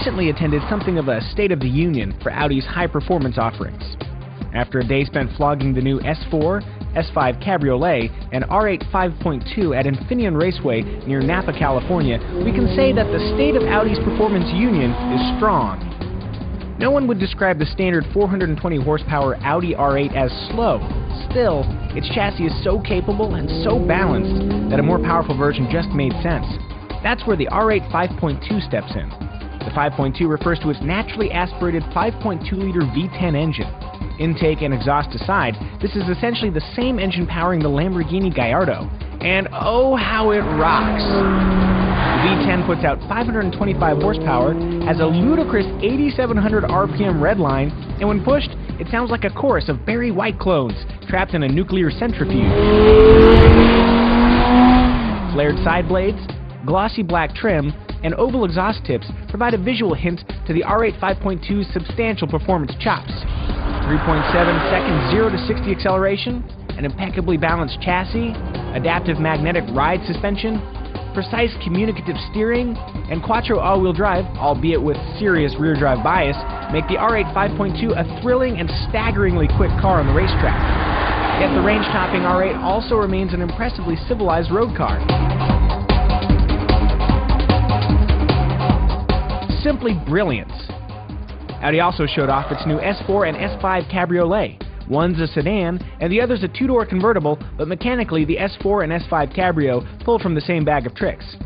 recently attended something of a State of the Union for Audi's high-performance offerings. After a day spent flogging the new S4, S5 Cabriolet, and R8 5.2 at Infineon Raceway near Napa, California, we can say that the state of Audi's performance union is strong. No one would describe the standard 420 horsepower Audi R8 as slow. Still, its chassis is so capable and so balanced that a more powerful version just made sense. That's where the R8 5.2 steps in. The 5.2 refers to its naturally aspirated 5.2-liter V10 engine. Intake and exhaust aside, this is essentially the same engine powering the Lamborghini Gallardo. And oh, how it rocks! The V10 puts out 525 horsepower, has a ludicrous 8,700 RPM redline, and when pushed, it sounds like a chorus of Barry White clones trapped in a nuclear centrifuge. Flared side blades, glossy black trim, and oval exhaust tips provide a visual hint to the R8 5.2's substantial performance chops. 3.7 second 0 to 60 acceleration, an impeccably balanced chassis, adaptive magnetic ride suspension, precise communicative steering, and quattro all-wheel drive, albeit with serious rear-drive bias, make the R8 5.2 a thrilling and staggeringly quick car on the racetrack. Yet the range-topping R8 also remains an impressively civilized road car. Simply brilliant. Audi also showed off its new S4 and S5 Cabriolet. One's a sedan, and the other's a two-door convertible, but mechanically the S4 and S5 Cabrio pull from the same bag of tricks.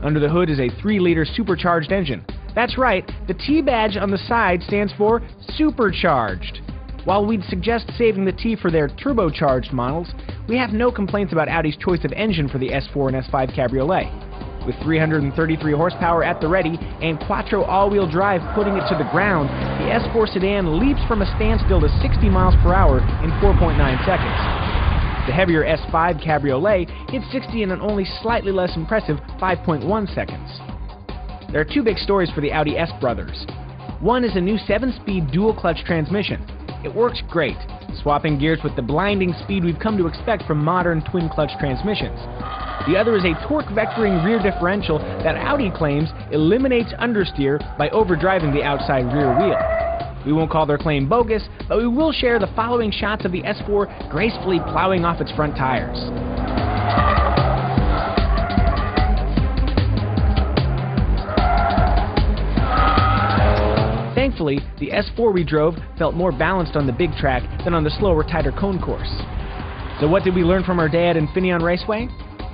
Under the hood is a 3-liter supercharged engine. That's right, the T badge on the side stands for supercharged. While we'd suggest saving the T for their turbocharged models, we have no complaints about Audi's choice of engine for the S4 and S5 Cabriolet. With 333 horsepower at the ready and quattro all-wheel drive putting it to the ground, the S4 sedan leaps from a standstill to 60 miles per hour in 4.9 seconds. The heavier S5 Cabriolet hits 60 in an only slightly less impressive 5.1 seconds. There are two big stories for the Audi S brothers. One is a new 7-speed dual-clutch transmission. It works great, swapping gears with the blinding speed we've come to expect from modern twin-clutch transmissions. The other is a torque-vectoring rear differential that Audi claims eliminates understeer by overdriving the outside rear wheel. We won't call their claim bogus, but we will share the following shots of the S4 gracefully plowing off its front tires. Thankfully, the S4 we drove felt more balanced on the big track than on the slower, tighter cone course. So what did we learn from our day at Infineon Raceway?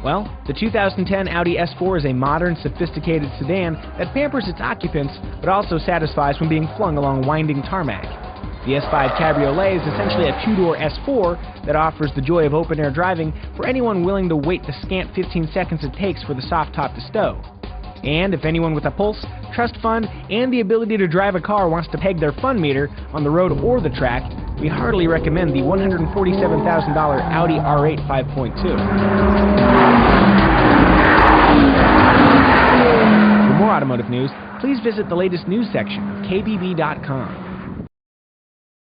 Well, the 2010 Audi S4 is a modern, sophisticated sedan that pampers its occupants, but also satisfies when being flung along winding tarmac. The S5 Cabriolet is essentially a two-door S4 that offers the joy of open-air driving for anyone willing to wait the scant 15 seconds it takes for the soft top to stow. And if anyone with a pulse, trust fund, and the ability to drive a car wants to peg their fun meter on the road or the track, we heartily recommend the $147,000 Audi R8 5.2. For more automotive news, please visit the latest news section of KBB.com.